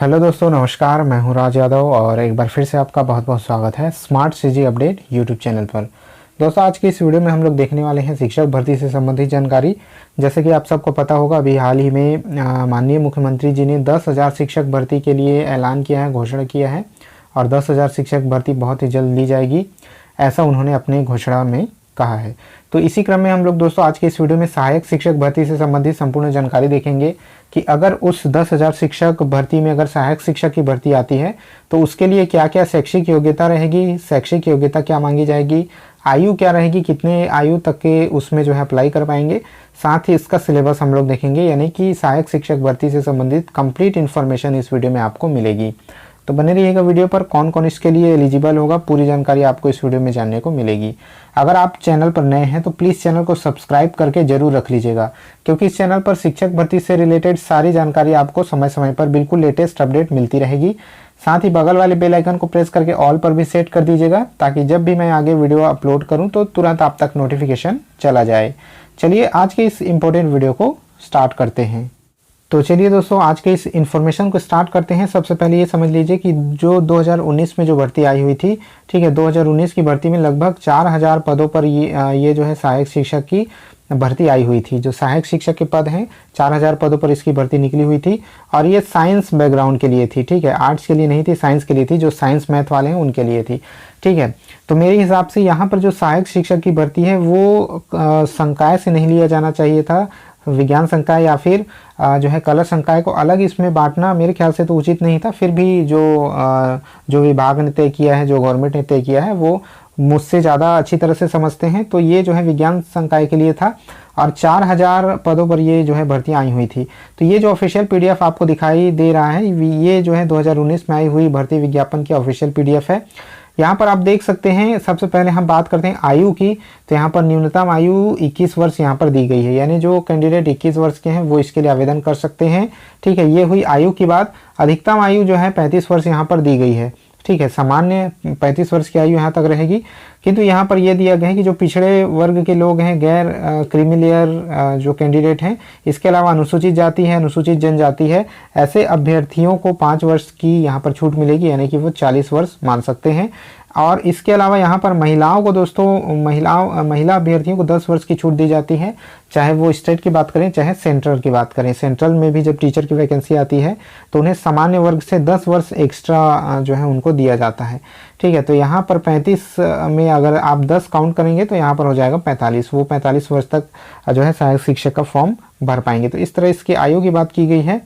Hello दोस्तों, नमस्कार। मैं हूं राज यादव और एक बार फिर से आपका बहुत बहुत स्वागत है smart CG update YouTube channel पर। दोस्तों, आज की इस वीडियो में हम लोग देखने वाले हैं शिक्षक भर्ती से संबंधित जानकारी। जैसे कि आप सबको पता होगा, अभी हाल ही में माननीय मुख्यमंत्री जी ने 10,000 शिक्षक भर्ती के लिए ऐलान किया है, घोषणा किया है और 10,000 शिक्षक भर्ती बहुत ही जल्द ली जाएगी, ऐसा उन्होंने अपने घोषणा में कहा है। तो इसी क्रम में हम लोग दोस्तों आज के इस वीडियो में सहायक शिक्षक भर्ती से संबंधित संपूर्ण जानकारी देखेंगे कि अगर उस 10,000 शिक्षक भर्ती में अगर सहायक शिक्षक की भर्ती आती है तो उसके लिए क्या क्या शैक्षिक योग्यता रहेगी, शैक्षिक योग्यता क्या मांगी जाएगी, आयु क्या रहेगी, कितने आयु तक के उसमें जो है अप्लाई कर पाएंगे, साथ ही इसका सिलेबस हम लोग देखेंगे। यानी कि सहायक शिक्षक भर्ती से संबंधित कंप्लीट इन्फॉर्मेशन इस वीडियो में आपको मिलेगी। तो बने रहिएगा वीडियो पर। कौन कौन इसके लिए एलिजिबल होगा, पूरी जानकारी आपको इस वीडियो में जानने को मिलेगी। अगर आप चैनल पर नए हैं तो प्लीज़ चैनल को सब्सक्राइब करके जरूर रख लीजिएगा, क्योंकि इस चैनल पर शिक्षक भर्ती से रिलेटेड सारी जानकारी आपको समय समय पर बिल्कुल लेटेस्ट अपडेट मिलती रहेगी। साथ ही बगल वाले बेल आइकन को प्रेस करके ऑल पर भी सेट कर दीजिएगा, ताकि जब भी मैं आगे वीडियो अपलोड करूँ तो तुरंत आप तक नोटिफिकेशन चला जाए। चलिए आज के इस इम्पोर्टेंट वीडियो को स्टार्ट करते हैं। तो चलिए दोस्तों, आज के इस इन्फॉर्मेशन को स्टार्ट करते हैं। सबसे पहले ये समझ लीजिए कि जो 2019 में जो भर्ती आई हुई थी, ठीक है, 2019 की भर्ती में लगभग 4,000 पदों पर ये जो है सहायक शिक्षक की भर्ती आई हुई थी। जो सहायक शिक्षक के पद हैं 4,000 पदों पर इसकी भर्ती निकली हुई थी और ये साइंस बैकग्राउंड के लिए थी, ठीक है, आर्ट्स के लिए नहीं थी, साइंस के लिए थी। जो साइंस मैथ वाले हैं उनके लिए थी, ठीक है। तो मेरे हिसाब से यहाँ पर जो सहायक शिक्षक की भर्ती है वो संकाय से नहीं लिया जाना चाहिए था। विज्ञान संकाय या फिर जो है कला संकाय को अलग इसमें बांटना मेरे ख्याल से तो उचित नहीं था। फिर भी जो विभाग ने तय किया है, जो गवर्नमेंट ने तय किया है, वो मुझसे ज़्यादा अच्छी तरह से समझते हैं। तो ये जो है विज्ञान संकाय के लिए था और 4,000 पदों पर ये जो है भर्ती आई हुई थी। तो ये जो ऑफिशियल पीडीएफ आपको दिखाई दे रहा है, ये जो है 2019 में आई हुई भर्ती विज्ञापन की ऑफिशियल पीडीएफ है। यहाँ पर आप देख सकते हैं। सबसे पहले हम बात करते हैं आयु की। तो यहाँ पर न्यूनतम आयु 21 वर्ष यहाँ पर दी गई है, यानी जो कैंडिडेट 21 वर्ष के हैं वो इसके लिए आवेदन कर सकते हैं, ठीक है। ये हुई आयु की बात। अधिकतम आयु जो है 35 वर्ष यहाँ पर दी गई है, ठीक है। सामान्य 35 वर्ष की आयु यहाँ तक रहेगी, किंतु यहाँ पर यह दिया गया है कि जो पिछड़े वर्ग के लोग हैं, गैर क्रीमी जो कैंडिडेट हैं, इसके अलावा अनुसूचित जाति है, अनुसूचित जनजाति है, ऐसे अभ्यर्थियों को 5 वर्ष की यहाँ पर छूट मिलेगी, यानी कि वो 40 वर्ष मान सकते हैं। और इसके अलावा यहाँ पर महिलाओं को दोस्तों, महिला अभ्यर्थियों को 10 वर्ष की छूट दी जाती है, चाहे वो स्टेट की बात करें चाहे सेंट्रल की बात करें। सेंट्रल में भी जब टीचर की वैकेंसी आती है तो उन्हें सामान्य वर्ग से 10 वर्ष एक्स्ट्रा जो है उनको दिया जाता है, ठीक है। तो यहाँ पर 35 में अगर आप 10 काउंट करेंगे तो यहाँ पर हो जाएगा 45। वो 45 वर्ष तक जो है सहायक शिक्षक का फॉर्म भर पाएंगे। तो इस तरह इसकी आयु की बात की गई है।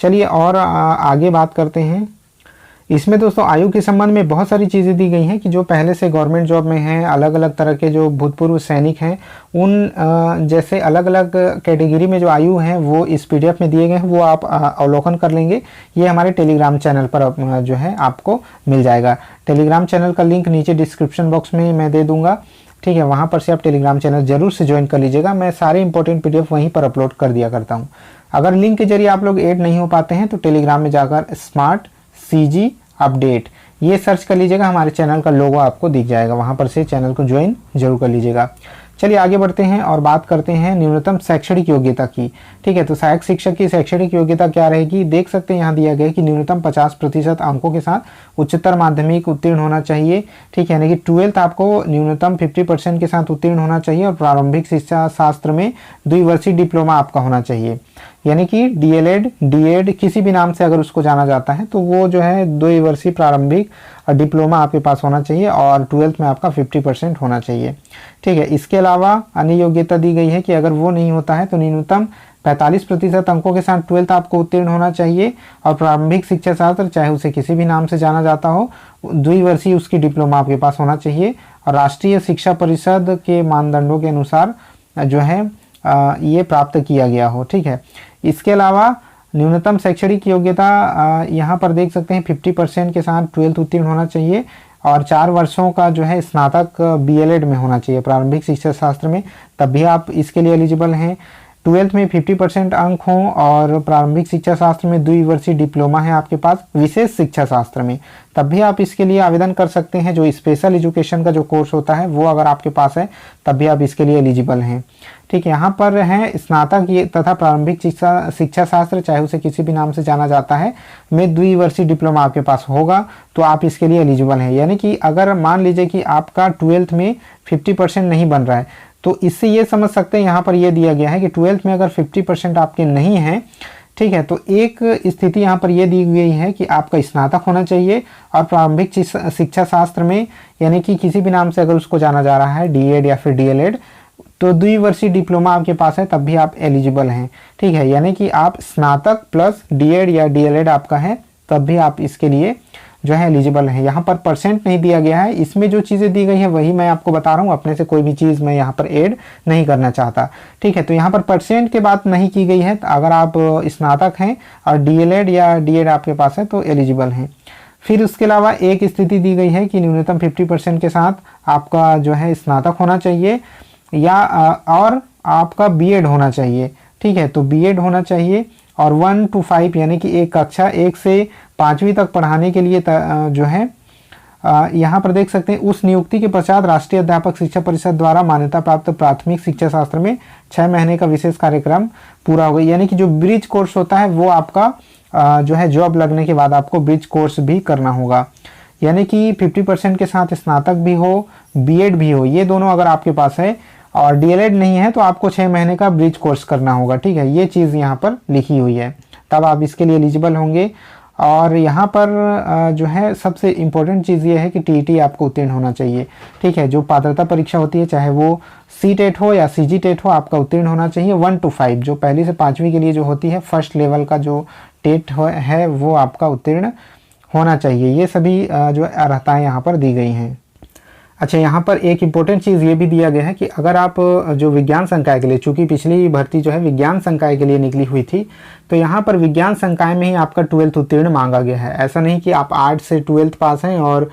चलिए और आगे बात करते हैं। इसमें दोस्तों आयु के संबंध में बहुत सारी चीज़ें दी गई हैं कि जो पहले से गवर्नमेंट जॉब में हैं, अलग अलग तरह के जो भूतपूर्व सैनिक हैं, उन जैसे अलग अलग कैटेगरी में जो आयु है वो इस पीडीएफ में दिए गए हैं, वो आप अवलोकन कर लेंगे। ये हमारे टेलीग्राम चैनल पर जो है आपको मिल जाएगा। टेलीग्राम चैनल का लिंक नीचे डिस्क्रिप्शन बॉक्स में मैं दे दूँगा, ठीक है। वहाँ पर से आप टेलीग्राम चैनल जरूर से ज्वाइन कर लीजिएगा। मैं सारे इंपॉर्टेंट पीडीएफ वहीं पर अपलोड कर दिया करता हूँ। अगर लिंक के जरिए आप लोग ऐड नहीं हो पाते हैं तो टेलीग्राम में जाकर स्मार्ट सीजी अपडेट ये सर्च कर लीजिएगा, हमारे चैनल का लोगो आपको दिख जाएगा, वहां पर से चैनल को ज्वाइन जरूर कर लीजिएगा। चलिए आगे बढ़ते हैं और बात करते हैं न्यूनतम शैक्षणिक योग्यता की, ठीक है। तो सहायक शिक्षक की शैक्षणिक योग्यता क्या रहेगी, देख सकते हैं यहाँ दिया गया है कि न्यूनतम 50% अंकों के साथ उच्चतर माध्यमिक उत्तीर्ण होना चाहिए, ठीक है। यानी कि 12th आपको न्यूनतम 50% के साथ उत्तीर्ण होना चाहिए और प्रारंभिक शिक्षा शास्त्र में द्विवर्षीय डिप्लोमा आपका होना चाहिए, यानी कि डीएलएड, डीएड किसी भी नाम से अगर उसको जाना जाता है तो वो जो है 2 वर्षीय प्रारंभिक डिप्लोमा आपके पास होना चाहिए और 12th में आपका 50% होना चाहिए, ठीक है। इसके अलावा अन्य योग्यता दी गई है कि अगर वो नहीं होता है तो न्यूनतम 45% अंकों के साथ 12th आपको उत्तीर्ण होना चाहिए और प्रारंभिक शिक्षा शास्त्र, चाहे उसे किसी भी नाम से जाना जाता हो, 2 वर्षीय उसकी डिप्लोमा आपके पास होना चाहिए और राष्ट्रीय शिक्षा परिषद के मानदंडों के अनुसार जो है ये प्राप्त किया गया हो, ठीक है। इसके अलावा न्यूनतम शैक्षणिक योग्यता यहाँ पर देख सकते हैं 50% के साथ 12th उत्तीर्ण होना चाहिए और 4 वर्षों का जो है स्नातक बीएलएड में होना चाहिए प्रारंभिक शिक्षा शास्त्र में, तब भी आप इसके लिए एलिजिबल हैं। ट्वेल्थ में 50% अंक हों और प्रारंभिक शिक्षा शास्त्र में द्विवर्षीय डिप्लोमा है आपके पास विशेष शिक्षा शास्त्र में, तब भी आप इसके लिए आवेदन कर सकते हैं। जो स्पेशल एजुकेशन का जो कोर्स होता है वो अगर आपके पास है तब भी आप इसके लिए एलिजिबल हैं। ठीक है, यहाँ पर है स्नातक ये तथा प्रारंभिक शिक्षा शास्त्र, चाहे उसे किसी भी नाम से जाना जाता है, में द्विवर्षीय डिप्लोमा आपके पास होगा तो आप इसके लिए एलिजिबल हैं। यानी कि अगर मान लीजिए कि आपका ट्वेल्थ में 50% नहीं बन रहा है तो इससे ये समझ सकते हैं, यहाँ पर ये दिया गया है कि ट्वेल्थ में अगर 50% आपके नहीं हैं, ठीक है, तो एक स्थिति यहाँ पर ये दी गई है कि आपका स्नातक होना चाहिए और प्रारंभिक शिक्षा शास्त्र में यानी कि किसी भी नाम से अगर उसको जाना जा रहा है डीएड या फिर डीएलएड, तो द्विवर्षीय डिप्लोमा आपके पास है तब भी आप एलिजिबल हैं। ठीक है, यानी कि आप स्नातक प्लस डीएड या डीएलएड आपका है तब भी आप इसके लिए जो है एलिजिबल है। यहाँ पर परसेंट नहीं दिया गया है, इसमें जो चीज़ें दी गई है वही मैं आपको बता रहा हूँ, अपने से कोई भी चीज़ मैं यहाँ पर ऐड नहीं करना चाहता। ठीक है, तो यहाँ पर परसेंट की बात नहीं की गई है। तो अगर आप स्नातक हैं और डीएलएड या डीएड आपके पास है तो एलिजिबल हैं। फिर उसके अलावा एक स्थिति दी गई है कि न्यूनतम 50% के साथ आपका जो है स्नातक होना चाहिए या और आपका बीएड होना चाहिए। ठीक है, तो बीएड होना चाहिए और 1 to 5 यानी कि एक कक्षा 1 से 5वीं तक पढ़ाने के लिए जो है यहाँ पर देख सकते हैं उस नियुक्ति के पश्चात राष्ट्रीय अध्यापक शिक्षा परिषद द्वारा मान्यता प्राप्त प्राथमिक शिक्षा शास्त्र में 6 महीने का विशेष कार्यक्रम पूरा हो गया। यानी कि जो ब्रिज कोर्स होता है वो आपका जो है जॉब लगने के बाद आपको ब्रिज कोर्स भी करना होगा। यानी कि 50% के साथ स्नातक भी हो, बीएड भी हो, ये दोनों अगर आपके पास है और डीएलएड नहीं है तो आपको 6 महीने का ब्रिज कोर्स करना होगा। ठीक है, ये चीज़ यहाँ पर लिखी हुई है, तब आप इसके लिए एलिजिबल होंगे। और यहाँ पर जो है सबसे इम्पोर्टेंट चीज़ ये है कि टीईटी आपको उत्तीर्ण होना चाहिए। ठीक है, जो पात्रता परीक्षा होती है चाहे वो सीटेट हो या सीजीटेट हो, आपका उत्तीर्ण होना चाहिए। 1 to 5 जो पहली से 5वीं के लिए जो होती है फर्स्ट लेवल का जो टेट है वो आपका उत्तीर्ण होना चाहिए। ये सभी जो अर्हताएँ यहाँ पर दी गई हैं। अच्छा, यहाँ पर एक इम्पोर्टेंट चीज़ ये भी दिया गया है कि अगर आप जो विज्ञान संकाय के लिए, चूंकि पिछली भर्ती जो है विज्ञान संकाय के लिए निकली हुई थी, तो यहाँ पर विज्ञान संकाय में ही आपका 12th उत्तीर्ण मांगा गया है। ऐसा नहीं कि आप आर्ट्स से 12th पास हैं और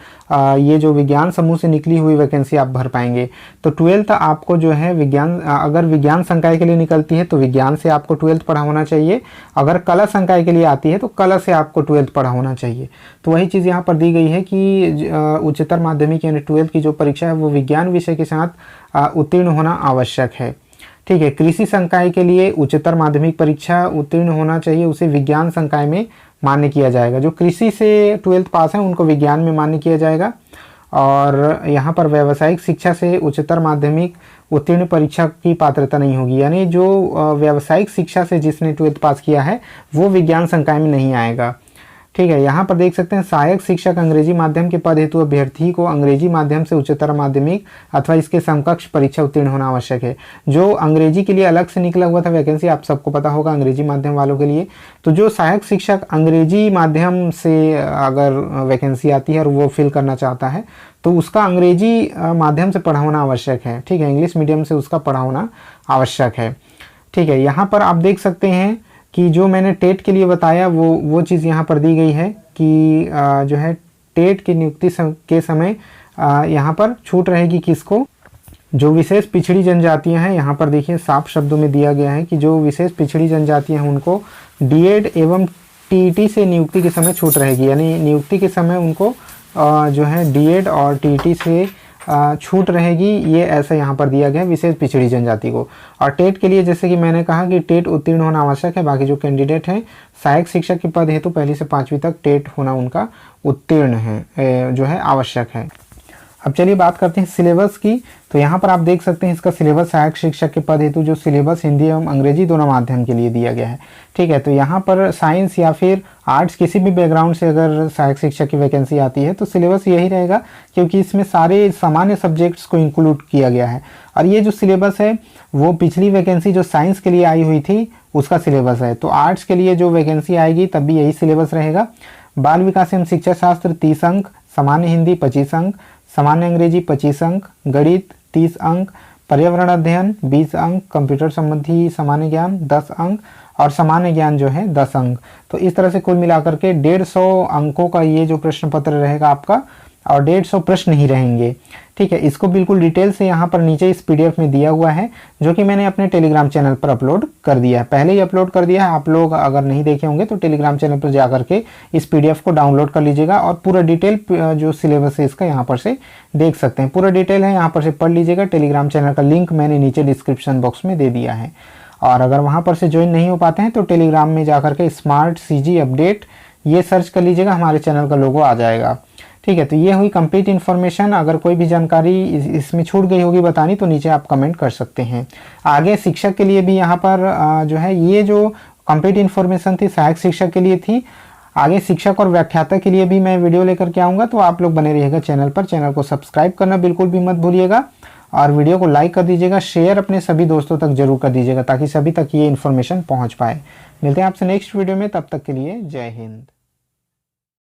ये जो विज्ञान समूह से निकली हुई वैकेंसी आप भर पाएंगे। तो 12th आपको जो है विज्ञान, अगर विज्ञान संकाय के लिए निकलती है तो विज्ञान से आपको 12th पढ़ा होना चाहिए, अगर कला संकाय के लिए आती है तो कला से आपको 12th पढ़ा होना चाहिए। तो वही चीज़ यहाँ पर दी गई है कि उच्चतर माध्यमिक यानी 12th की जो परीक्षा है वो विज्ञान विषय के साथ उत्तीर्ण होना आवश्यक है। ठीक है, कृषि संकाय के लिए उच्चतर माध्यमिक परीक्षा उत्तीर्ण होना चाहिए, उसे विज्ञान संकाय में मान्य किया जाएगा। जो कृषि से 12th पास हैं उनको विज्ञान में मान्य किया जाएगा। और यहाँ पर व्यावसायिक शिक्षा से उच्चतर माध्यमिक उत्तीर्ण परीक्षा की पात्रता नहीं होगी, यानी जो व्यावसायिक शिक्षा से जिसने 12th पास किया है वो विज्ञान संकाय में नहीं आएगा। ठीक है, यहाँ पर देख सकते हैं सहायक शिक्षक अंग्रेजी माध्यम के पद हेतु अभ्यर्थी को अंग्रेजी माध्यम से उच्चतर माध्यमिक अथवा इसके समकक्ष परीक्षा उत्तीर्ण होना आवश्यक है। जो अंग्रेजी के लिए अलग से निकला हुआ था वैकेंसी, आप सबको पता होगा अंग्रेजी माध्यम वालों के लिए, तो जो सहायक शिक्षक अंग्रेजी माध्यम से अगर वैकेंसी आती है और वो फिल करना चाहता है तो उसका अंग्रेजी माध्यम से पढ़ा होना आवश्यक है। ठीक है, इंग्लिश मीडियम से उसका पढ़ा होना आवश्यक है। ठीक है, यहाँ पर आप देख सकते हैं कि जो मैंने टेट के लिए बताया वो चीज़ यहाँ पर दी गई है कि जो है टेट की नियुक्ति के समय यहाँ पर छूट रहेगी किसको, जो विशेष पिछड़ी जनजातियाँ हैं। यहाँ पर देखिए साफ शब्दों में दिया गया है कि जो विशेष पिछड़ी जनजातियाँ हैं उनको डीएड एवं टीईटी से नियुक्ति के समय छूट रहेगी, यानी नियुक्ति के समय उनको जो है डीएड और टीईटी से छूट रहेगी। ये ऐसा यहाँ पर दिया गया है विशेष पिछड़ी जनजाति को। और टेट के लिए जैसे कि मैंने कहा कि टेट उत्तीर्ण होना आवश्यक है, बाकी जो कैंडिडेट हैं सहायक शिक्षक के पद हेतु पहली से 5वीं तक टेट होना उनका उत्तीर्ण है जो है आवश्यक है। अब चलिए बात करते हैं सिलेबस की। तो यहाँ पर आप देख सकते हैं इसका सिलेबस सहायक शिक्षक के पद हेतु जो सिलेबस हिंदी एवं अंग्रेजी दोनों माध्यम के लिए दिया गया है। ठीक है, तो यहाँ पर साइंस या फिर आर्ट्स किसी भी बैकग्राउंड से अगर सहायक शिक्षक की वैकेंसी आती है तो सिलेबस यही रहेगा, क्योंकि इसमें सारे सामान्य सब्जेक्ट्स को इंक्लूड किया गया है। और ये जो सिलेबस है वो पिछली वैकेंसी जो साइंस के लिए आई हुई थी उसका सिलेबस है। तो आर्ट्स के लिए जो वैकेंसी आएगी तब भी यही सिलेबस रहेगा। बाल विकास एवं शिक्षा शास्त्र 30 अंक, सामान्य हिंदी 25 अंक, सामान्य अंग्रेजी 25 अंक, गणित 30 अंक, पर्यावरण अध्ययन 20 अंक, कंप्यूटर संबंधी सामान्य ज्ञान 10 अंक और सामान्य ज्ञान जो है 10 अंक। तो इस तरह से कुल मिलाकर के 150 अंकों का ये जो प्रश्न पत्र रहेगा आपका और 150 प्रश्न ही रहेंगे। ठीक है, इसको बिल्कुल डिटेल से यहाँ पर नीचे इस PDF में दिया हुआ है, जो कि मैंने अपने टेलीग्राम चैनल पर अपलोड कर दिया है, पहले ही अपलोड कर दिया है। आप लोग अगर नहीं देखे होंगे तो टेलीग्राम चैनल पर जा करके इस PDF को डाउनलोड कर लीजिएगा और पूरा डिटेल जो सिलेबस है इसका यहाँ पर से देख सकते हैं। पूरा डिटेल है, यहाँ पर से पढ़ लीजिएगा। टेलीग्राम चैनल का लिंक मैंने नीचे डिस्क्रिप्शन बॉक्स में दे दिया है। और अगर वहाँ पर से ज्वाइन नहीं हो पाते हैं तो टेलीग्राम में जा करके स्मार्ट CG अपडेट ये सर्च कर लीजिएगा, हमारे चैनल का लोगो आ जाएगा। ठीक है, तो ये हुई कंप्लीट इन्फॉर्मेशन। अगर कोई भी जानकारी इसमें छूट गई होगी बतानी तो नीचे आप कमेंट कर सकते हैं। आगे शिक्षक के लिए भी यहाँ पर जो है ये जो कंप्लीट इन्फॉर्मेशन थी सहायक शिक्षक के लिए थी। आगे शिक्षक और व्याख्याता के लिए भी मैं वीडियो लेकर के आऊँगा, तो आप लोग बने रहिएगा चैनल पर। चैनल को सब्सक्राइब करना बिल्कुल भी मत भूलिएगा और वीडियो को लाइक कर दीजिएगा, शेयर अपने सभी दोस्तों तक जरूर कर दीजिएगा ताकि सभी तक ये इन्फॉर्मेशन पहुँच पाए। मिलते हैं आपसे नेक्स्ट वीडियो में, तब तक के लिए जय हिंद।